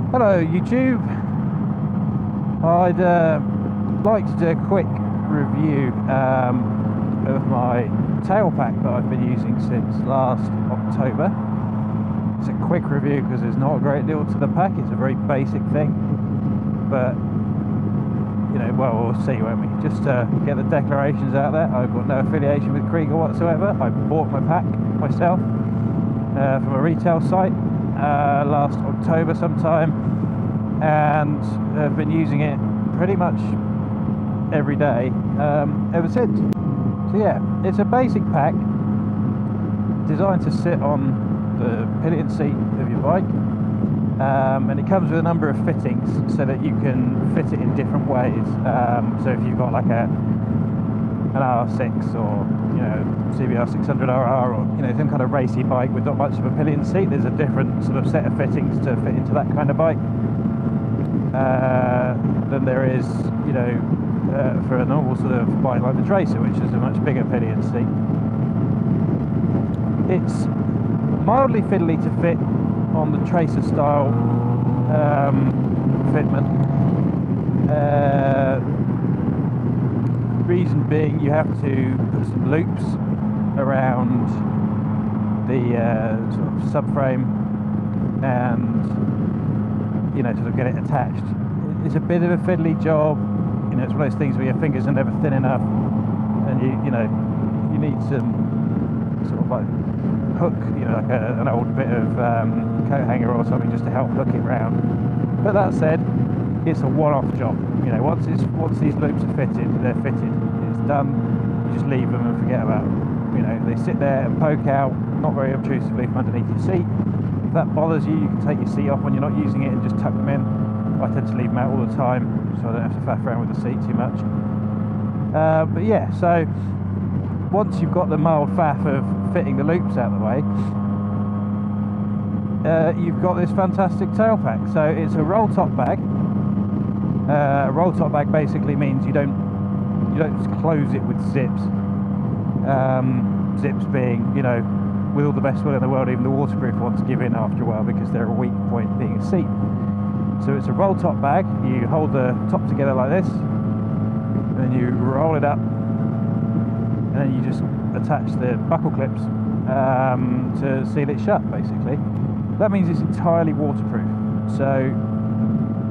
Hello YouTube, I'd like to do a quick review of my tailpack that I've been using since last October. It's a quick review because there's not a great deal to the pack. It's a very basic thing, but you know, well, we'll see, won't we? Just to get the declarations out there, I've got no affiliation with Kriega whatsoever. I bought my pack myself from a retail site last October sometime, and I've been using it pretty much every day ever since. So yeah, it's a basic pack designed to sit on the pillion seat of your bike, and it comes with a number of fittings so that you can fit it in different ways. So if you've got like an R6 or CBR 600RR, or some kind of racy bike with not much of a pillion seat, there's a different sort of set of fittings to fit into that kind of bike than there is for a normal sort of bike like the Tracer, which is a much bigger pillion seat. It's mildly fiddly to fit on the Tracer style fitment. Reason being, you have to put some loops around the sort of subframe and sort of get it attached. It's a bit of a fiddly job. It's one of those things where your fingers are never thin enough, and you need some sort of like hook, like an old bit of coat hanger or something just to help hook it round. But that said, it's a one-off job. Once these loops are fitted, they're fitted. It's done. You just leave them and forget about them. They sit there and poke out, not very obtrusively, from underneath your seat. If that bothers you, you can take your seat off when you're not using it and just tuck them in. I tend to leave them out all the time, so I don't have to faff around with the seat too much. But yeah, so once you've got the mild faff of fitting the loops out of the way, you've got this fantastic tailpack. So it's a roll top bag. A roll top bag basically means you don't just close it with zips. Zips being, with all the best will in the world, even the waterproof ones give in after a while because they're a weak point being a seat. So it's a roll top bag. You hold the top together like this, and then you roll it up, and then you just attach the buckle clips to seal it shut, basically. That means it's entirely waterproof, so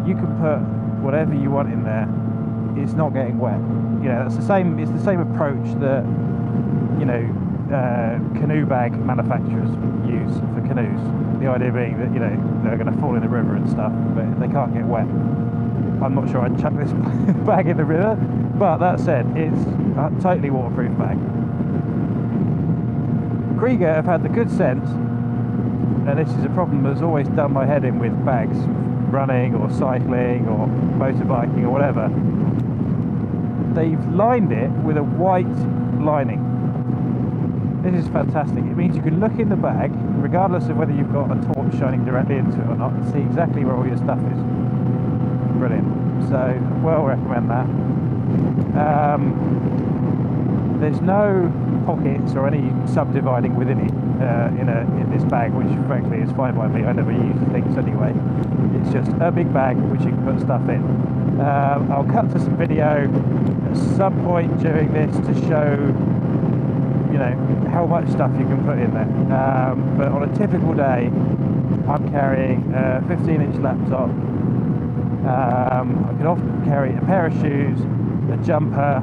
you can put whatever you want in there. It's not getting wet. It's the same approach that canoe bag manufacturers use for canoes. The idea being that they're going to fall in the river and stuff, but they can't get wet. I'm not sure I'd chuck this bag in the river, but that said, it's a totally waterproof bag. Kriega have had the good sense, and this is a problem that's always done my head in with bags, running or cycling or motorbiking or whatever. They've lined it with a white lining. This is fantastic. It means you can look in the bag, regardless of whether you've got a torch shining directly into it or not, and see exactly where all your stuff is. Brilliant. So, well recommend that. There's no pockets or any subdividing within it in this bag, which frankly is fine by me. I never use things anyway. It's just a big bag which you can put stuff in. I'll cut to some video at some point during this to show how much stuff you can put in there. But on a typical day, I'm carrying a 15-inch laptop. I can often carry a pair of shoes, a jumper,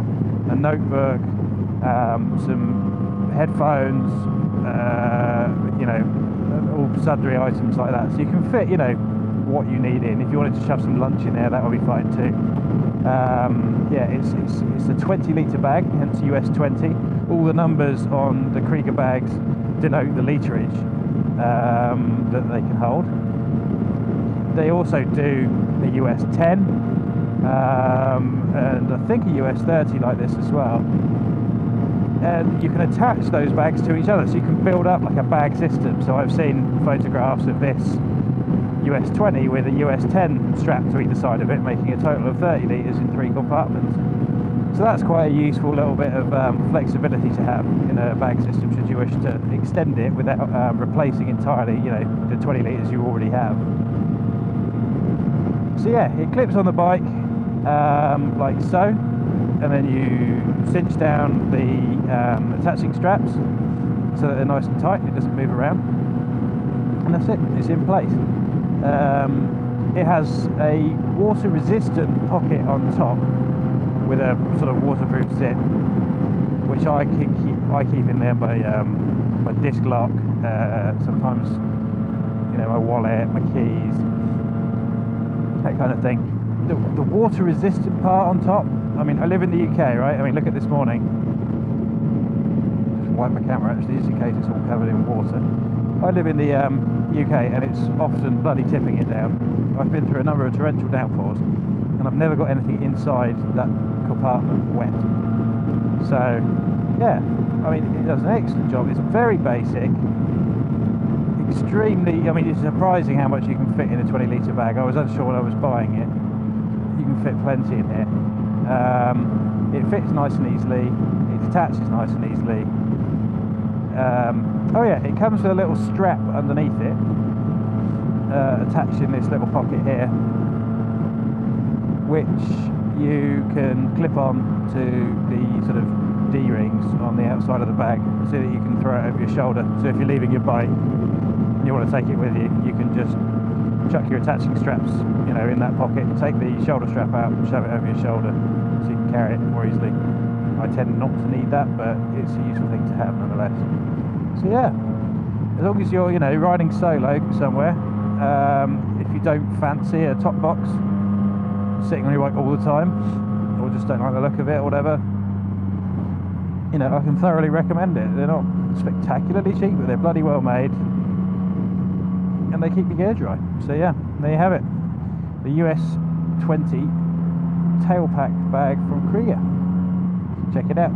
a notebook, some headphones, all sundry items like that. So you can fit, what you need in. If you wanted to shove some lunch in there, that would be fine too. Yeah, it's a 20-litre bag, hence US20. All the numbers on the Kriega bags denote the literage that they can hold. They also do a US10 and I think a US30 like this as well. And you can attach those bags to each other, so you can build up like a bag system. So I've seen photographs of this US20 with a US10 strapped to either side of it, making a total of 30 litres in 3 compartments. So that's quite a useful little bit of flexibility to have in a bag system should you wish to extend it without replacing entirely, the 20 litres you already have. So yeah, it clips on the bike like so, and then you cinch down the attaching straps so that they're nice and tight, it doesn't move around, and that's it, it's in place. It has a water resistant pocket on top with a sort of waterproof zip, which I keep in there my disc lock, sometimes, you know, my wallet, my keys, that kind of thing. The water resistant part on top, I mean, I live in the UK, right? I mean, look at this morning. Just wipe my camera actually, just in case it's all covered in water. I live in the UK, and it's often bloody tipping it down. I've been through a number of torrential downpours, and I've never got anything inside that compartment wet. So yeah, I mean, it does an excellent job. It's very basic, extremely, I mean, it's surprising how much you can fit in a 20-litre bag. I was unsure when I was buying it. You can fit plenty in here. It fits nice and easily, it detaches nice and easily. Oh yeah, it comes with a little strap underneath it, attached in this little pocket here, which you can clip on to the sort of D-rings on the outside of the bag, so that you can throw it over your shoulder. So if you're leaving your bike and you want to take it with you, you can just chuck your attaching straps, you know, in that pocket, take the shoulder strap out and shove it over your shoulder so you can carry it more easily. I tend not to need that, but it's a useful thing to have nonetheless. So yeah, as long as you're, you know, riding solo somewhere, if you don't fancy a top box sitting on your bike all the time, or just don't like the look of it or whatever, you know, I can thoroughly recommend it. They're not spectacularly cheap, but they're bloody well made, and they keep your gear dry. So yeah, there you have it, the US20 Tailpack bag from Kriega. Check it out.